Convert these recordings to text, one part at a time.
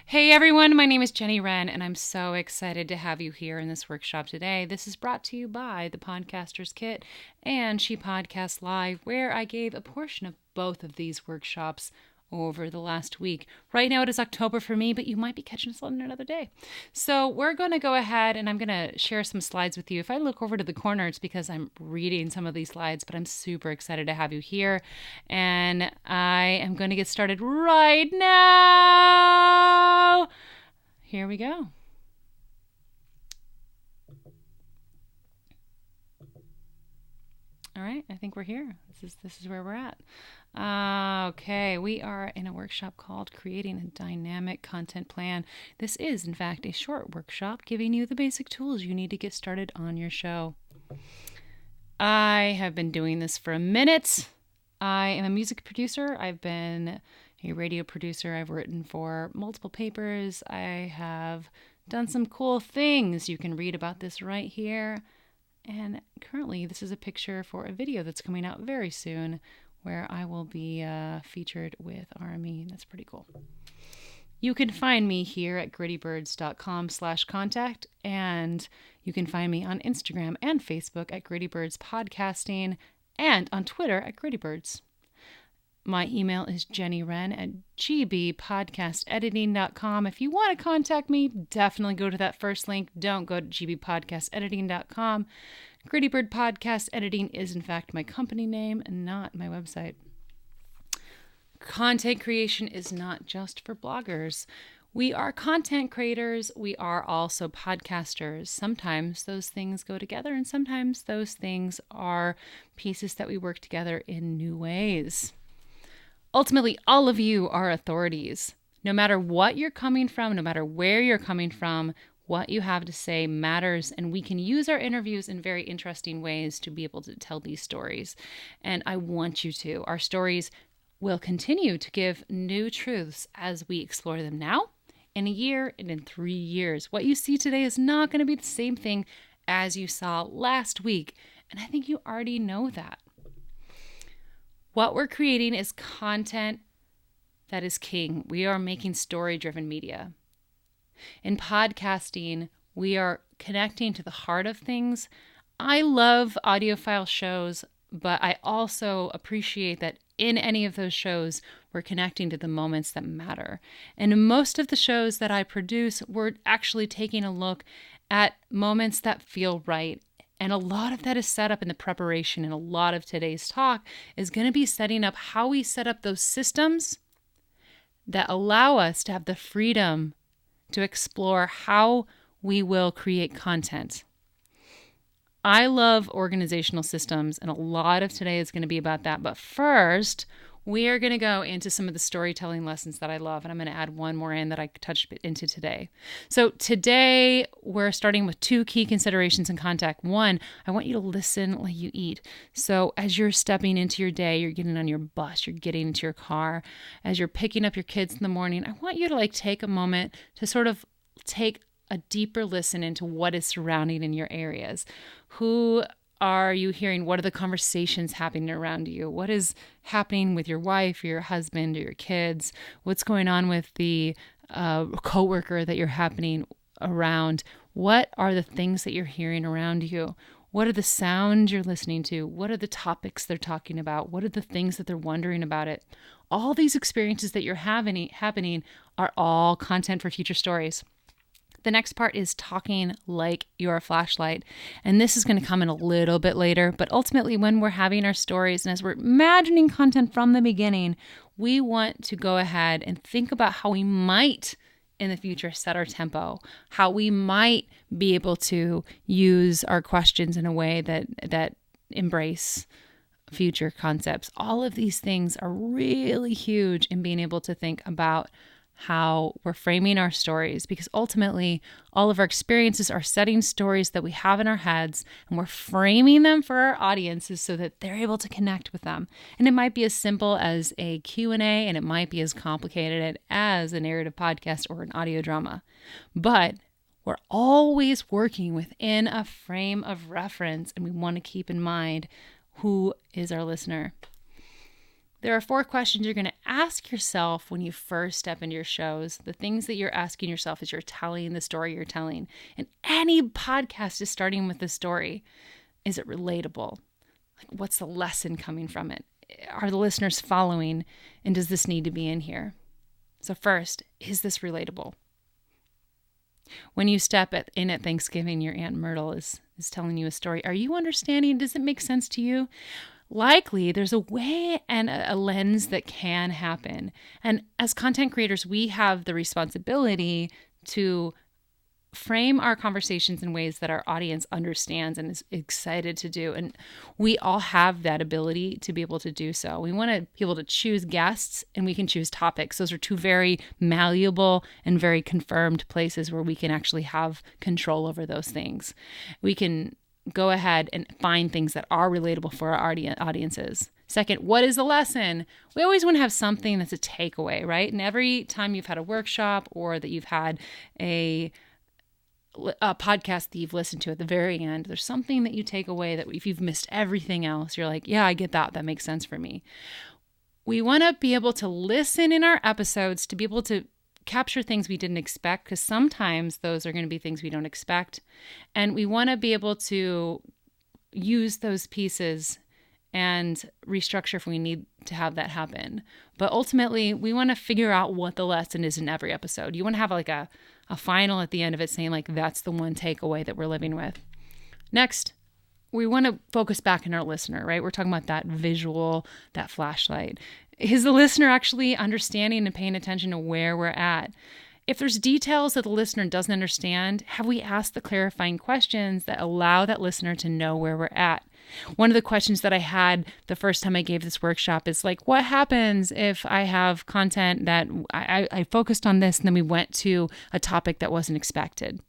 Hey everyone, my name is Jenny Wren, and I'm so excited to have you here in this workshop today. This is brought to you by the Podcaster's Kit and She Podcasts Live, where I gave a portion of both of these workshops over the last week. Right now it is October for me, but you might be catching us on another day. So we're going to go ahead and I'm going to share some slides with you. If I look over to the corner, it's because I'm reading some of these slides, but I'm super excited to have you here. And I am going to get started right now. Here we go. All right, I think we're here. This is where we're at. Okay, we are in a workshop called Creating a Dynamic Content Plan. This is, in fact, a short workshop giving you the basic tools you need to get started on your show. I have been doing this for a minute. I am a music producer. I've been a radio producer. I've written for multiple papers. I have done some cool things. You can read about this right here. And currently, this is a picture for a video that's coming out very soon where I will be featured with RME. That's pretty cool. You can find me here at grittybirds.com/contact, and you can find me on Instagram and Facebook at Grittybirds Podcasting and on Twitter at GrittyBirds. My email is jennywren@gbpodcastediting.com. If you want to contact me, definitely go to that first link. Don't go to gbpodcastediting.com. Gritty Bird Podcast Editing is, in fact, my company name and not my website. Content creation is not just for bloggers. We are content creators. We are also podcasters. Sometimes those things go together, and sometimes those things are pieces that we work together in new ways. Ultimately, all of you are authorities. No matter what you're coming from, no matter where you're coming from, what you have to say matters, and we can use our interviews in very interesting ways to be able to tell these stories. And I want you to. Our stories will continue to give new truths as we explore them now, in a year, and in 3 years. What you see today is not going to be the same thing as you saw last week, and I think you already know that. What we're creating is content that is king. We are making story-driven media. In podcasting, we are connecting to the heart of things. I love audiophile shows, but I also appreciate that in any of those shows, we're connecting to the moments that matter. And in most of the shows that I produce, we're actually taking a look at moments that feel right. And a lot of that is set up in the preparation, and a lot of today's talk is going to be setting up how we set up those systems that allow us to have the freedom to explore how we will create content. I love organizational systems, and a lot of today is going to be about that. But first, we are going to go into some of the storytelling lessons that I love, and I'm going to add one more in that I touched into today. So today, we're starting with 2 key considerations in contact. One, I want you to listen while you eat. So as you're stepping into your day, you're getting on your bus, you're getting into your car, as you're picking up your kids in the morning, I want you to take a moment to sort of take a deeper listen into what is surrounding in your areas. Who are you hearing? What are the conversations happening around you? What is happening with your wife, or your husband, or your kids? What's going on with the coworker that you're happening around? What are the things that you're hearing around you? What are the sounds you're listening to? What are the topics they're talking about? What are the things that they're wondering about it? All these experiences that you're happening are all content for future stories. The next part is talking like you're a flashlight. And this is going to come in a little bit later, but ultimately when we're having our stories and as we're imagining content from the beginning, we want to go ahead and think about how we might in the future set our tempo, how we might be able to use our questions in a way that embrace future concepts. All of these things are really huge in being able to think about how we're framing our stories, because ultimately all of our experiences are setting stories that we have in our heads, and we're framing them for our audiences so that they're able to connect with them. And it might be as simple as a Q&A, and it might be as complicated as a narrative podcast or an audio drama. But we're always working within a frame of reference, and we want to keep in mind who is our listener. There are 4 questions you're going to ask yourself when you first step into your shows. The things that you're asking yourself as you're telling the story you're telling. And any podcast is starting with the story. Is it relatable? Like, what's the lesson coming from it? Are the listeners following? And does this need to be in here? So first, is this relatable? When you step in at Thanksgiving, your Aunt Myrtle is telling you a story. Are you understanding? Does it make sense to you? Likely, there's a way and a lens that can happen. And as content creators, we have the responsibility to frame our conversations in ways that our audience understands and is excited to do. And we all have that ability to be able to do so. We want to be able to choose guests, and we can choose topics. Those are 2 very malleable and very confirmed places where we can actually have control over those things. We can go ahead and find things that are relatable for our audiences. Second, what is the lesson? We always want to have something that's a takeaway, right? And every time you've had a workshop or that you've had a podcast that you've listened to at the very end, there's something that you take away that if you've missed everything else, you're like, yeah, I get that. That makes sense for me. We want to be able to listen in our episodes to be able to capture things we didn't expect, because sometimes those are going to be things we don't expect. And we want to be able to use those pieces and restructure if we need to have that happen. But ultimately, we want to figure out what the lesson is in every episode. You want to have like a final at the end of it saying like, that's the one takeaway that we're living with. Next, we want to focus back on our listener, right? We're talking about that visual, that flashlight. Is the listener actually understanding and paying attention to where we're at? If there's details that the listener doesn't understand, have we asked the clarifying questions that allow that listener to know where we're at? One of the questions that I had the first time I gave this workshop is like, what happens if I have content that I focused on this and then we went to a topic that wasn't expected?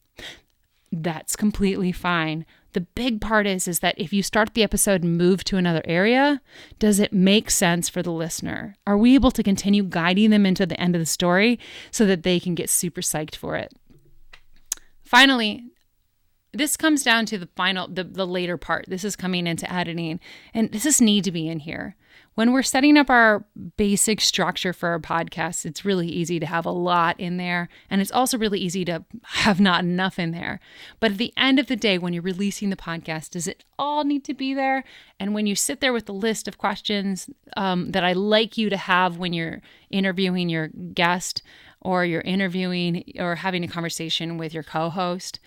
That's completely fine. The big part is that if you start the episode and move to another area, does it make sense for the listener? Are we able to continue guiding them into the end of the story so that they can get super psyched for it? Finally, this comes down to the later part. This is coming into editing, and this is need to be in here. When we're setting up our basic structure for our podcast, it's really easy to have a lot in there, and it's also really easy to have not enough in there. But at the end of the day, when you're releasing the podcast, does it all need to be there? And when you sit there with the list of questions that I like you to have when you're interviewing your guest or you're interviewing or having a conversation with your co-host,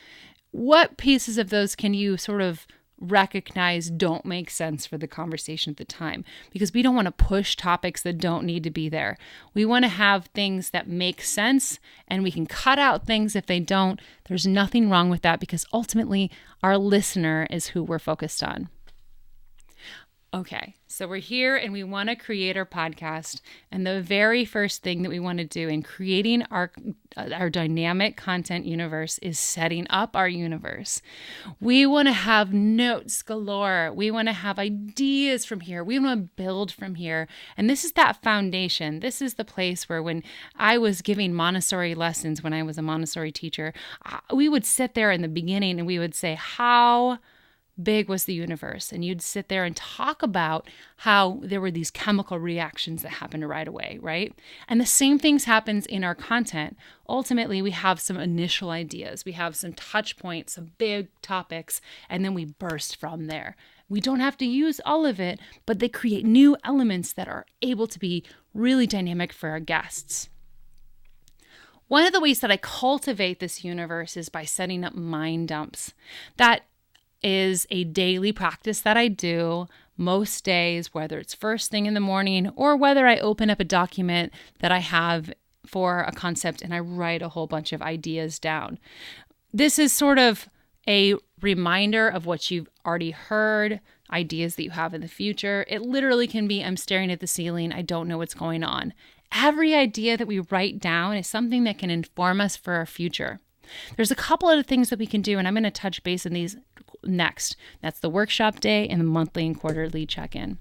what pieces of those can you sort of recognize don't make sense for the conversation at the time? Because we don't want to push topics that don't need to be there. We want to have things that make sense, and we can cut out things if they don't. There's nothing wrong with that, because ultimately our listener is who we're focused on. Okay, so we're here and we want to create our podcast. And the very first thing that we want to do in creating our dynamic content universe is setting up our universe. We want to have notes galore. We want to have ideas from here. We want to build from here. And this is that foundation. This is the place where when I was giving Montessori lessons, when I was a Montessori teacher, we would sit there in the beginning and we would say, how big was the universe? And you'd sit there and talk about how there were these chemical reactions that happened right away, right? And the same things happens in our content. Ultimately, we have some initial ideas. We have some touch points, some big topics, and then we burst from there. We don't have to use all of it, but they create new elements that are able to be really dynamic for our guests. One of the ways that I cultivate this universe is by setting up mind dumps. That is a daily practice that I do most days, whether it's first thing in the morning or whether I open up a document that I have for a concept and I write a whole bunch of ideas down. This is sort of a reminder of what you've already heard, ideas that you have in the future. It literally can be, I'm staring at the ceiling, I don't know what's going on. Every idea that we write down is something that can inform us for our future. There's a couple other things that we can do, and I'm going to touch base on these next. That's the workshop day and the monthly and quarterly check-in.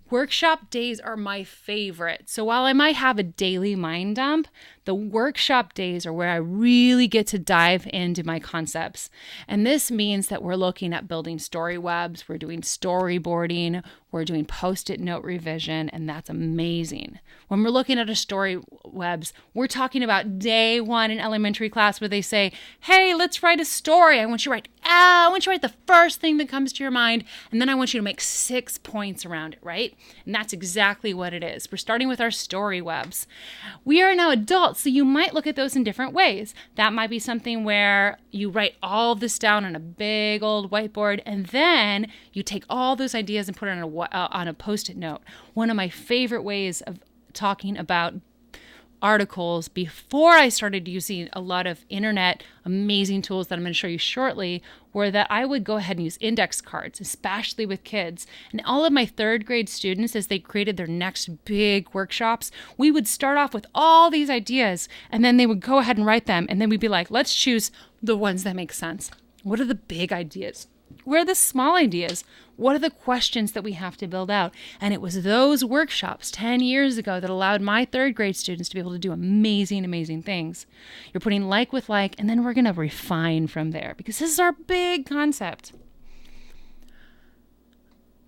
Workshop days are my favorite. So while I might have a daily mind dump, the workshop days are where I really get to dive into my concepts. And this means that we're looking at building story webs, we're doing storyboarding, we're doing post-it note revision, and that's amazing. When we're looking at a story webs, we're talking about day one in elementary class where they say, hey, let's write a story. I want you to write the first thing that comes to your mind, and then I want you to make 6 points around it, right? And that's exactly what it is. We're starting with our story webs. We are now adults, so you might look at those in different ways. That might be something where you write all of this down on a big old whiteboard, and then you take all those ideas and put it on a post-it note. One of my favorite ways of talking about articles before I started using a lot of internet amazing tools that I'm going to show you shortly were that I would go ahead and use index cards, especially with kids. And all of my third grade students, as they created their next big workshops, we would start off with all these ideas and then they would go ahead and write them. And then we'd be like, let's choose the ones that make sense. What are the big ideas? Where are the small ideas? What are the questions that we have to build out? And it was those workshops 10 years ago that allowed my third grade students to be able to do amazing, amazing things. You're putting like with like, and then we're going to refine from there because this is our big concept.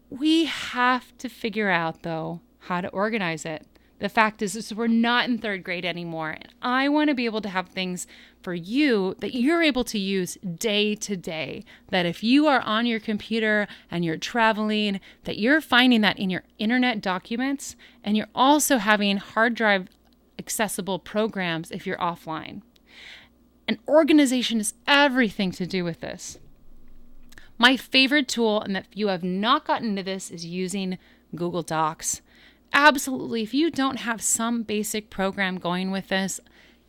We have to figure out, though, how to organize it. The fact is we're not in third grade anymore. And I want to be able to have things for you that you're able to use day to day. That if you are on your computer and you're traveling, that you're finding that in your internet documents, and you're also having hard drive accessible programs if you're offline. And organization is everything to do with this. My favorite tool, and if you have not gotten into this, is using Google Docs. Absolutely. If you don't have some basic program going with this,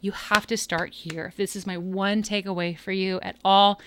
you have to start here. If this is my one takeaway for you at all,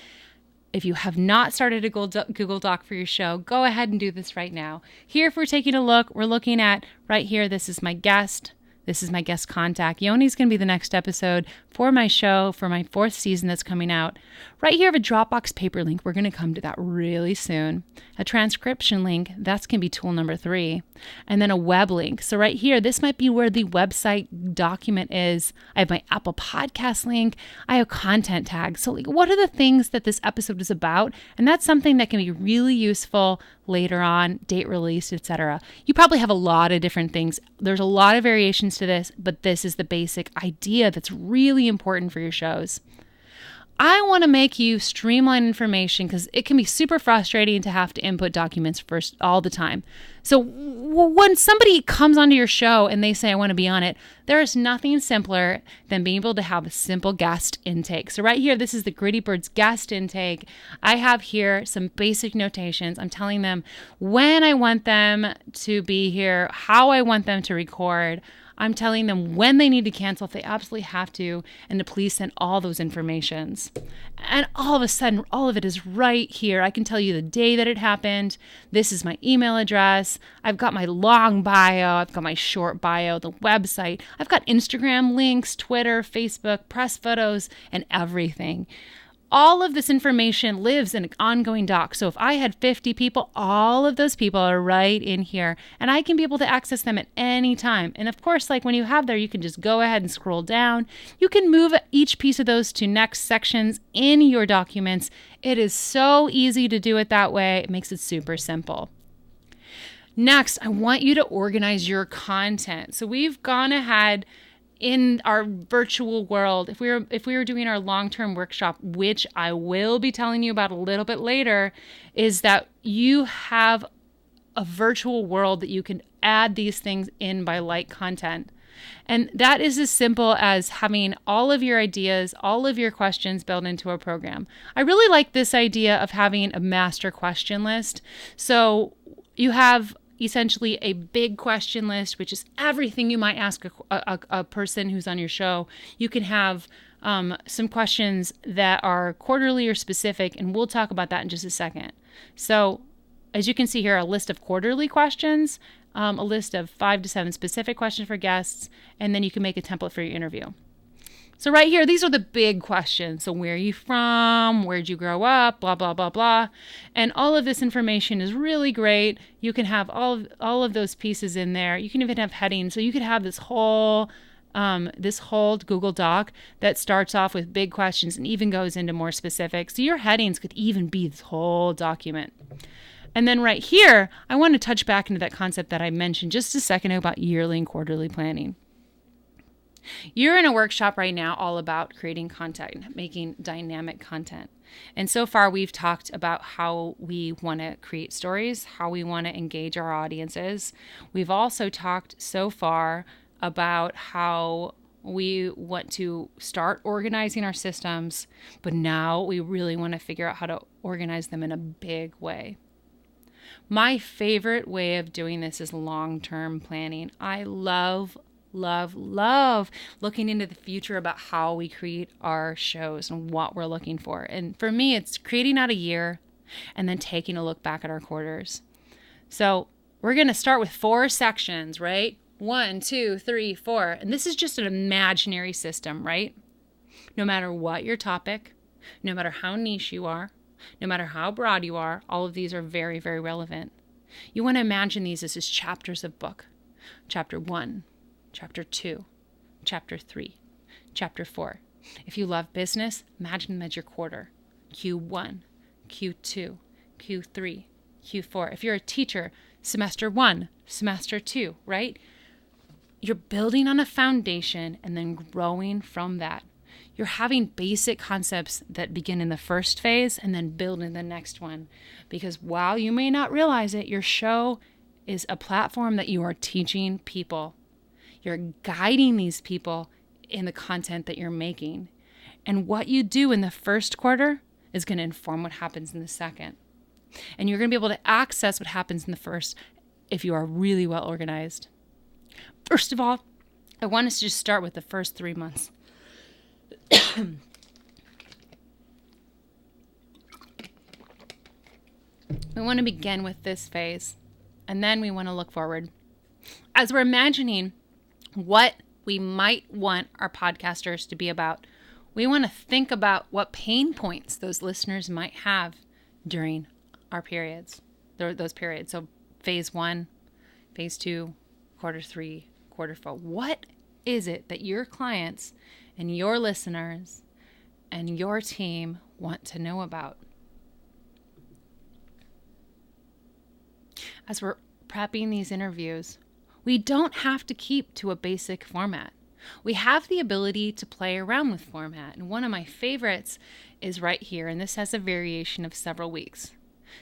if you have not started a Google Doc for your show, go ahead and do this right now. Here, if we're taking a look, we're looking at right here, this is my guest. This is my guest contact. Yoni's going to be the next episode for my show, for my 4th season that's coming out. Right here, I have a Dropbox paper link. We're going to come to that really soon. A transcription link, that's going to be tool number 3. And then a web link. So right here, this might be where the website document is. I have my Apple Podcast link. I have content tags. So like, what are the things that this episode is about? And that's something that can be really useful later on, date released, etc. You probably have a lot of different things. There's a lot of variations to this, but this is the basic idea that's really important for your shows. I want to make you streamline information because it can be super frustrating to have to input documents first all the time. So when somebody comes onto your show and they say, I want to be on it, there is nothing simpler than being able to have a simple guest intake. So right here, this is the Gritty Birds guest intake. I have here some basic notations. I'm telling them when I want them to be here, how I want them to record. I'm telling them when they need to cancel if they absolutely have to, and to please send all those informations. And all of a sudden, all of it is right here. I can tell you the day that it happened. This is my email address. I've got my long bio. I've got my short bio, the website. I've got Instagram links, Twitter, Facebook, press photos, and everything. All of this information lives in an ongoing doc. So if I had 50 people, all of those people are right in here, and I can be able to access them at any time. And of course, like when you have there, you can just go ahead and scroll down. You can move each piece of those to next sections in your documents. It is so easy to do it that way. It makes it super simple. Next, I want you to organize your content. So we've gone ahead in our virtual world. If we were doing our long-term workshop, which I will be telling you about a little bit later, is that you have a virtual world that you can add these things in by like content. And that is as simple as having all of your ideas, all of your questions built into a program. I really like this idea of having a master question list. So you have essentially a big question list, which is everything you might ask a person who's on your show. You can have some questions that are quarterly or specific, and we'll talk about that in just a second. So as you can see here, a list of quarterly questions, a list of 5 to 7 specific questions for guests, and then you can make a template for your interview. So right here, these are the big questions. So where are you from? Where'd you grow up? Blah, blah, blah, blah. And all of this information is really great. You can have all of those pieces in there. You can even have headings. So you could have this whole Google Doc that starts off with big questions and even goes into more specifics. So your headings could even be this whole document. And then right here, I want to touch back into that concept that I mentioned just a second ago about yearly and quarterly planning. You're in a workshop right now all about creating content, making dynamic content. And so far, we've talked about how we want to create stories, how we want to engage our audiences. We've also talked so far about how we want to start organizing our systems, but now we really want to figure out how to organize them in a big way. My favorite way of doing this is long-term planning. I love looking into the future about how we create our shows and what we're looking for. And for me, it's creating out a year and then taking a look back at our quarters. So we're going to start with 4 sections, right? 1, 2, 3, 4. And this is just an imaginary system, right? No matter what your topic, no matter how niche you are, no matter how broad you are, all of these are very, very relevant. You want to imagine these as just chapters of book. Chapter 1. Chapter 2, Chapter 3, Chapter 4. If you love business, imagine them as your quarter. Q1, Q2, Q3, Q4. If you're a teacher, semester 1, semester 2, right? You're building on a foundation and then growing from that. You're having basic concepts that begin in the first phase and then build in the next one. Because while you may not realize it, your show is a platform that you are teaching people. You're guiding these people in the content that you're making. And what you do in the first quarter is going to inform what happens in the second. And you're going to be able to access what happens in the first if you are really well organized. First of all, I want us to just start with the first 3 months. We want to begin with this phase, and then we want to look forward. As we're imagining what we might want our podcasters to be about, we want to think about what pain points those listeners might have during our periods, those periods. So phase 1, phase 2, quarter 3, quarter 4. What is it that your clients and your listeners and your team want to know about? As we're prepping these interviews, we don't have to keep to a basic format. We have the ability to play around with format. And one of my favorites is right here. And this has a variation of several weeks.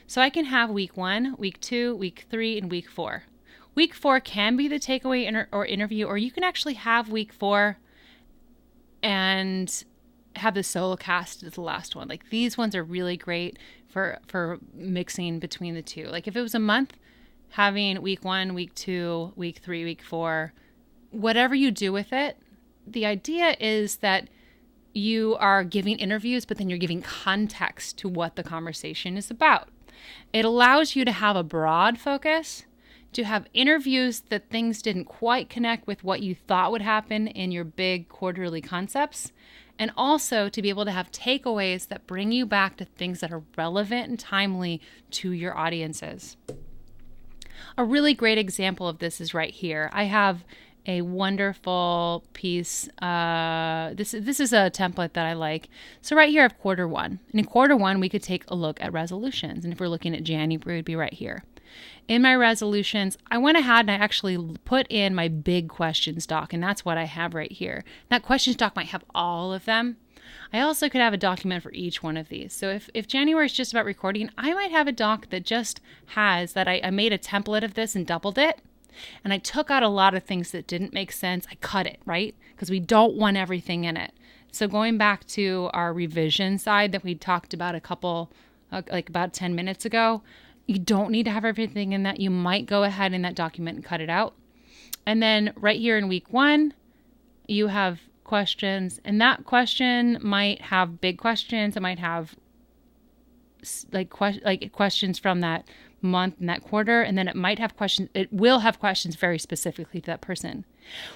So I can have week 1, week 2, week 3, and week 4. Week 4 can be the takeaway or interview, or you can actually have week 4 and have the solo cast as the last one. Like these ones are really great for mixing between the two. Like if it was a month, having week 1, week 2, week 3, week 4, whatever you do with it, the idea is that you are giving interviews, but then you're giving context to what the conversation is about. It allows you to have a broad focus, to have interviews that things didn't quite connect with what you thought would happen in your big quarterly concepts, and also to be able to have takeaways that bring you back to things that are relevant and timely to your audiences. A really great example of this is right here. I have a wonderful piece. This is a template that I like. So right here I have quarter 1. And in quarter 1, we could take a look at resolutions. And if we're looking at January, it would be right here. In my resolutions, I went ahead and I actually put in my big questions doc, and that's what I have right here. That questions doc might have all of them. I also could have a document for each one of these. So if January is just about recording, I might have a doc that just has that I made a template of this and doubled it. And I took out a lot of things that didn't make sense. I cut it, right? Because we don't want everything in it. So going back to our revision side that we talked about like about 10 minutes ago, you don't need to have everything in that. You might go ahead in that document and cut it out. And then right here in week 1, you have questions, and that question might have big questions. It might have like questions from that month and that quarter, and then it might have questions. It will have questions very specifically to that person.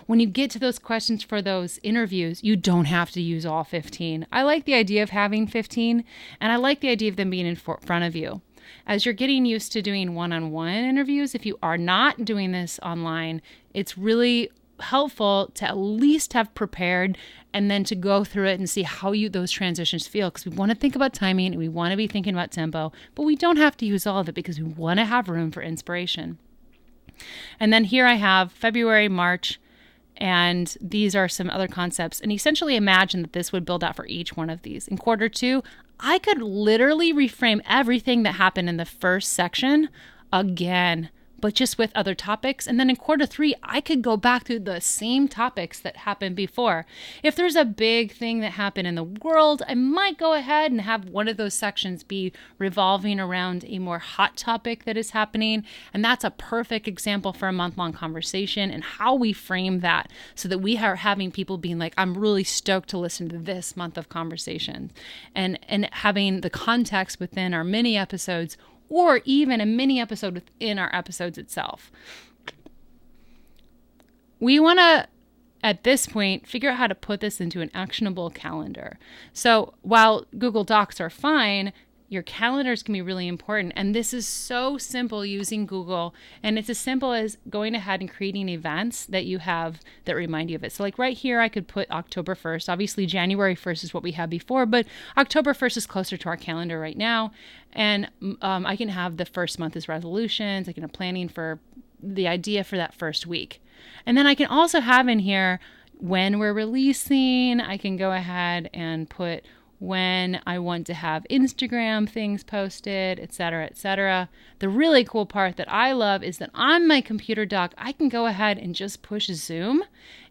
When you get to those questions for those interviews, you don't have to use all 15. I like the idea of having 15, and I like the idea of them being in front of you. As you're getting used to doing one-on-one interviews, if you are not doing this online, it's really helpful to at least have prepared and then to go through it and see how those transitions feel, because we want to think about timing and we want to be thinking about tempo, but we don't have to use all of it because we want to have room for inspiration. And then here I have February, March, and these are some other concepts. And essentially imagine that this would build out for each one of these. In quarter 2, I could literally reframe everything that happened in the first section again, but just with other topics. And then in quarter 3, I could go back to the same topics that happened before. If there's a big thing that happened in the world, I might go ahead and have one of those sections be revolving around a more hot topic that is happening. And that's a perfect example for a month-long conversation and how we frame that so that we are having people being like, I'm really stoked to listen to this month of conversation. And having the context within our mini episodes, or even a mini episode within our episodes itself. We want to, at this point, figure out how to put this into an actionable calendar. So while Google Docs are fine, your calendars can be really important. And this is so simple using Google. And it's as simple as going ahead and creating events that you have that remind you of it. So like right here, I could put October 1st. Obviously, January 1st is what we had before, but October 1st is closer to our calendar right now. And I can have the first month as resolutions. I can have planning for the idea for that first week. And then I can also have in here when we're releasing. I can go ahead and put when I want to have Instagram things posted, etc., etc. The really cool part that I love is that on my computer doc, I can go ahead and just push Zoom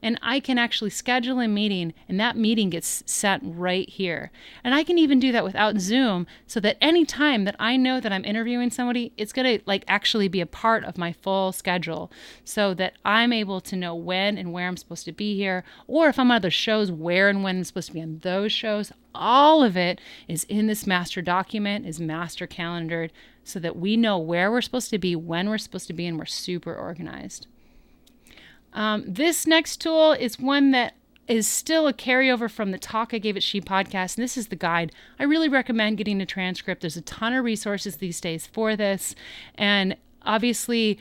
and I can actually schedule a meeting and that meeting gets set right here. And I can even do that without Zoom so that any time that I know that I'm interviewing somebody, it's going to actually be a part of my full schedule so that I'm able to know when and where I'm supposed to be here, or if I'm on other shows, where and when I'm supposed to be on those shows. All of it is in this master document, is master calendared, so that we know where we're supposed to be, when we're supposed to be, and we're super organized. This next tool is one that is still a carryover from the talk I gave at She Podcast, and this is the guide. I really recommend getting a transcript. There's a ton of resources these days for this, and obviously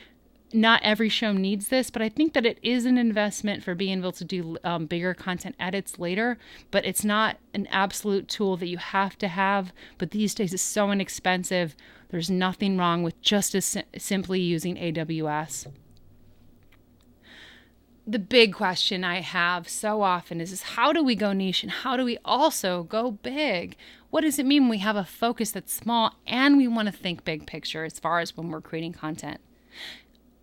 not every show needs this, but I think that it is an investment for being able to do bigger content edits later, but it's not an absolute tool that you have to have, but these days it's so inexpensive. There's nothing wrong with just as simply using AWS. The big question I have so often is how do we go niche and how do we also go big? What does it mean when we have a focus that's small and we want to think big picture as far as when we're creating content?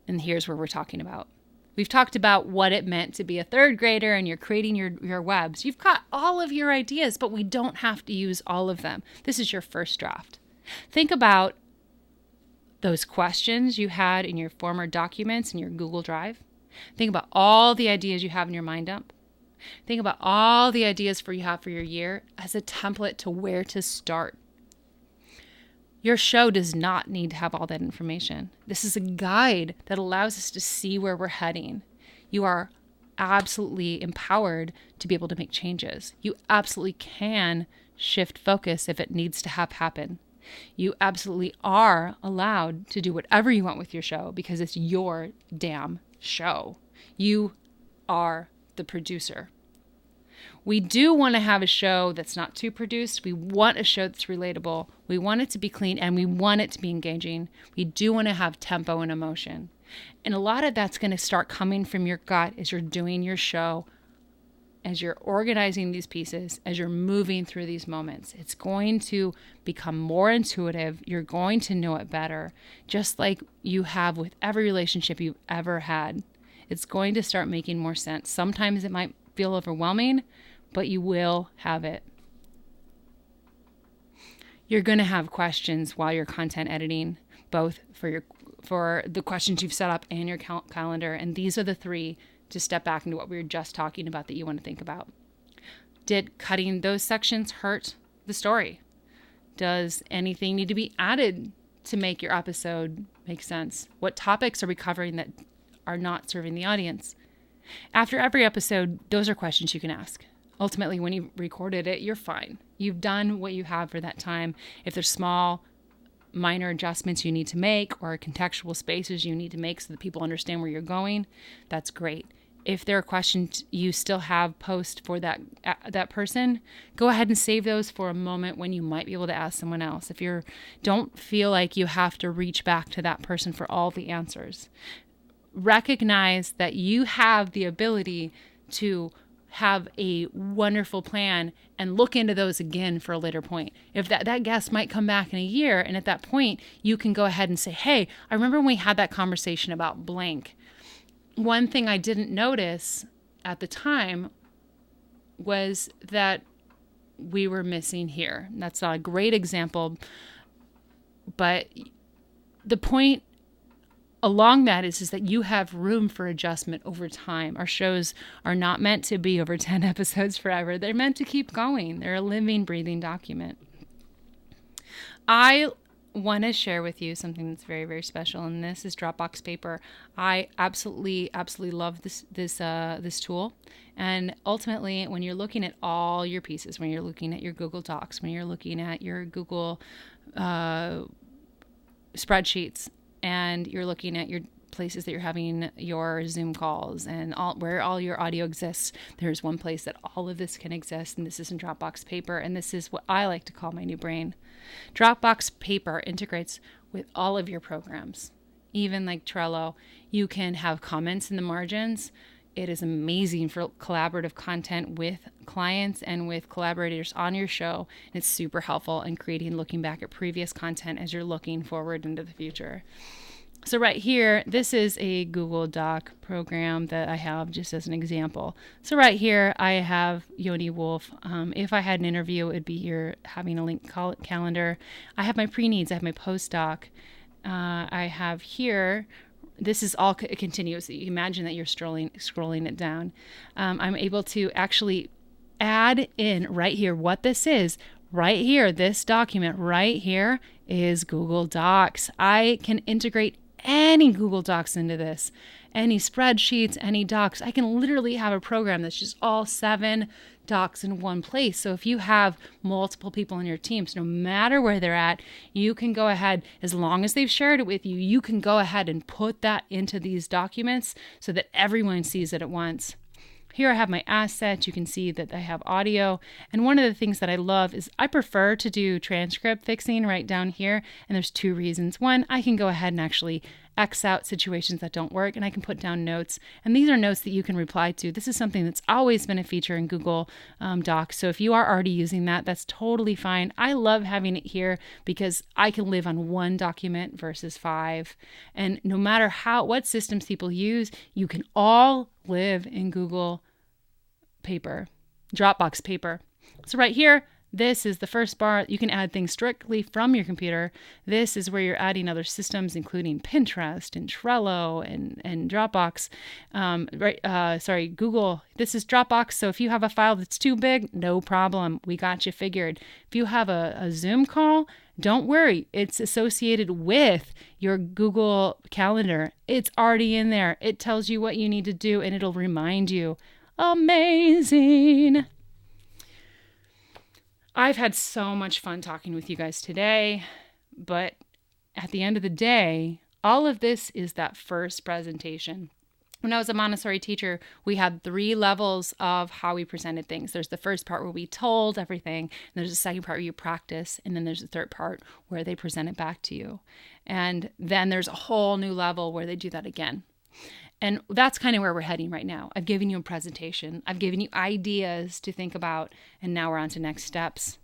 And here's where we're talking about. We've talked about what it meant to be a third grader and you're creating your webs. You've got all of your ideas, but we don't have to use all of them. This is your first draft. Think about those questions you had in your former documents in your Google Drive. Think about all the ideas you have in your mind dump. Think about all the ideas you have for your year as a template to where to start. Your show does not need to have all that information. This is a guide that allows us to see where we're heading. You are absolutely empowered to be able to make changes. You absolutely can shift focus if it needs to have happen. You absolutely are allowed to do whatever you want with your show because it's your damn show. You are the producer. We do want to have a show that's not too produced. We want a show that's relatable. We want it to be clean and we want it to be engaging. We do want to have tempo and emotion. And a lot of that's going to start coming from your gut as you're doing your show, as you're organizing these pieces, as you're moving through these moments. It's going to become more intuitive. You're going to know it better, just like you have with every relationship you've ever had. It's going to start making more sense. Sometimes it might feel overwhelming, but you will have it. You're going to have questions while you're content editing, both for the questions you've set up and your calendar. And these are the 3 to step back into what we were just talking about that you want to think about. Did cutting those sections hurt the story? Does anything need to be added to make your episode make sense? What topics are we covering that are not serving the audience? After every episode, those are questions you can ask. Ultimately, when you recorded it, you're fine. You've done what you have for that time. If there's small, minor adjustments you need to make or contextual spaces you need to make so that people understand where you're going, that's great. If there are questions you still have post for that person, go ahead and save those for a moment when you might be able to ask someone else. If you don't feel like you have to reach back to that person for all the answers, recognize that you have the ability to have a wonderful plan and look into those again for a later point. If that guest might come back in a year, and at that point, you can go ahead and say, hey, I remember when we had that conversation about blank. One thing I didn't notice at the time was that we were missing here. That's not a great example, but the point along that is that you have room for adjustment over time. Our shows are not meant to be over 10 episodes forever. They're meant to keep going. They're a living, breathing document. I want to share with you something that's very, very special, and this is Dropbox Paper. I absolutely love this tool. And ultimately, when you're looking at all your pieces, when you're looking at your Google Docs, when you're looking at your Google spreadsheets, and you're looking at your places that you're having your Zoom calls and where all your audio exists, there's one place that all of this can exist, and this is in Dropbox Paper, and this is what I like to call my new brain. Dropbox Paper integrates with all of your programs, even like Trello. You can have comments in the margins. It is amazing for collaborative content with clients and with collaborators on your show. And it's super helpful in looking back at previous content as you're looking forward into the future. So right here, this is a Google Doc program that I have just as an example. So right here, I have Jeni Wolf. If I had an interview, it'd be here having a link calendar. I have my pre-needs. I have my post-doc. I have here, this is all continuous. You imagine that you're scrolling it down. I'm able to actually add in right here what this is. Right here, this document right here is Google Docs. I can integrate any Google Docs into this, any spreadsheets, any docs. I can literally have a program that's just all 7 docs in one place. So if you have multiple people in your teams, no matter where they're at, you can go ahead, as long as they've shared it with you, you can go ahead and put that into these documents so that everyone sees it at once. Here I have my assets. You can see that I have audio. And one of the things that I love is I prefer to do transcript fixing right down here. And there's 2 reasons. One, I can go ahead and actually X out situations that don't work, and I can put down notes. And these are notes that you can reply to. This is something that's always been a feature in Google Docs. So if you are already using that, that's totally fine. I love having it here because I can live on 1 document versus 5. And no matter what systems people use, you can all live in Google Paper, Dropbox Paper. So right here, this is the first bar. You can add things strictly from your computer. This is where you're adding other systems, including Pinterest and Trello and Dropbox. Google. This is Dropbox. So if you have a file that's too big, no problem. We got you figured. If you have a Zoom call, don't worry. It's associated with your Google Calendar. It's already in there. It tells you what you need to do, and it'll remind you. Amazing. I've had so much fun talking with you guys today, but at the end of the day, all of this is that first presentation. When I was a Montessori teacher, we had 3 levels of how we presented things. There's the first part where we told everything, and there's the second part where you practice, and then there's the third part where they present it back to you. And then there's a whole new level where they do that again. And that's kind of where we're heading right now. I've given you a presentation. I've given you ideas to think about, and now we're on to next steps.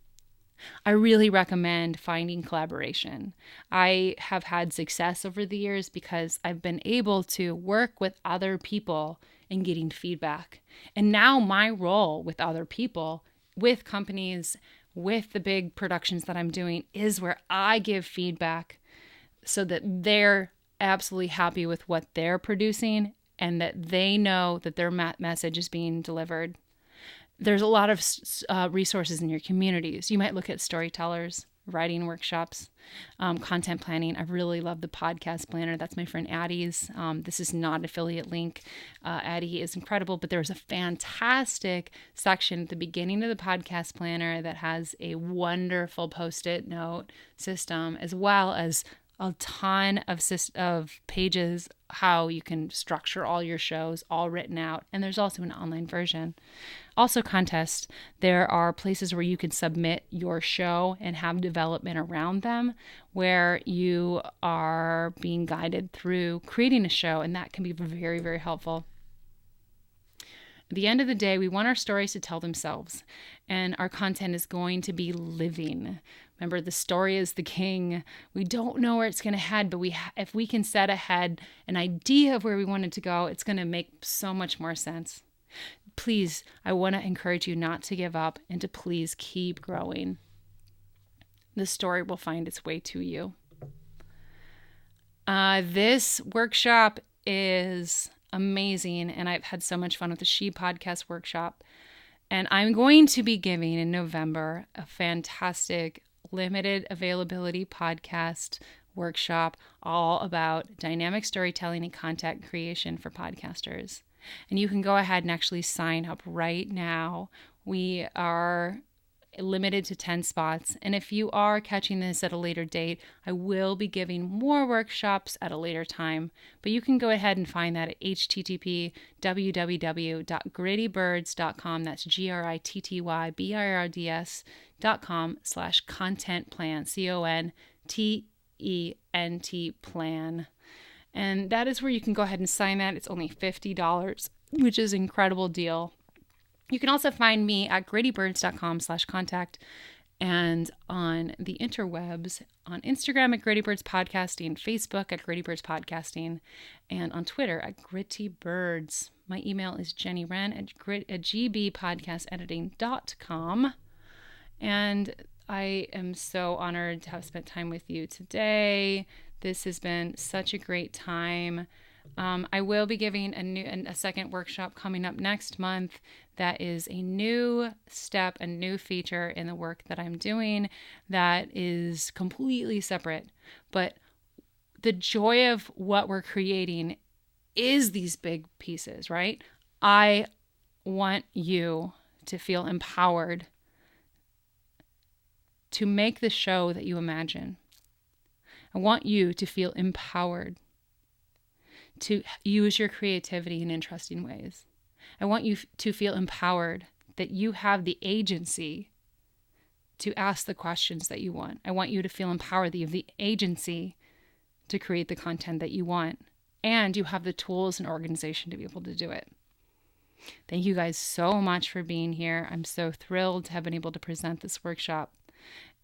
I really recommend finding collaboration. I have had success over the years because I've been able to work with other people and getting feedback. And now my role with other people, with companies, with the big productions that I'm doing is where I give feedback so that they're absolutely happy with what they're producing and that they know that their message is being delivered. There's a lot of resources in your communities. You might look at storytellers, writing workshops, content planning. I really love the podcast planner. That's my friend Addie's. This is not an affiliate link. Addie is incredible, but there's a fantastic section at the beginning of the podcast planner that has a wonderful post-it note system, as well as a ton of pages how you can structure all your shows, all written out. And there's also an online version. Also contests. There are places where you can submit your show and have development around them, where you are being guided through creating a show, and that can be very, very helpful. At the end of the day, we want our stories to tell themselves, and our content is going to be living. Remember, the story is the king. We don't know where it's going to head, but if we can set ahead an idea of where we want it to go, it's going to make so much more sense. Please, I want to encourage you not to give up and to please keep growing. The story will find its way to you. This workshop is amazing, and I've had so much fun with the She Podcast workshop. And I'm going to be giving in November a fantastic limited availability podcast workshop all about dynamic storytelling and content creation for podcasters. And you can go ahead and actually sign up right now. We are limited to 10 spots. And if you are catching this at a later date, I will be giving more workshops at a later time. But you can go ahead and find that at http://www.grittybirds.com. That's GRITTYBIRDS.com/content plan, CONTENT plan. And that is where you can go ahead and sign that. It's only $50, which is an incredible deal. You can also find me at grittybirds.com/contact and on the interwebs on Instagram at Gritty Birds Podcasting, Facebook at Gritty Birds Podcasting, and on Twitter at Gritty Birds. My email is Wren at gbpodcastediting.com. And I am so honored to have spent time with you today. This has been such a great time. I will be giving a second workshop coming up next month. That is a new step, a new feature in the work that I'm doing that is completely separate. But the joy of what we're creating is these big pieces, right? I want you to feel empowered to make the show that you imagine. I want you to feel empowered to use your creativity in interesting ways. I want you to feel empowered that you have the agency to ask the questions that you want. I want you to feel empowered that you have the agency to create the content that you want, and you have the tools and organization to be able to do it. Thank you guys so much for being here. I'm so thrilled to have been able to present this workshop,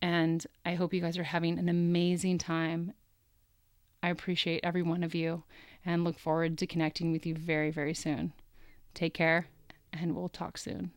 and I hope you guys are having an amazing time. I appreciate every one of you and look forward to connecting with you very, very soon. Take care, and we'll talk soon.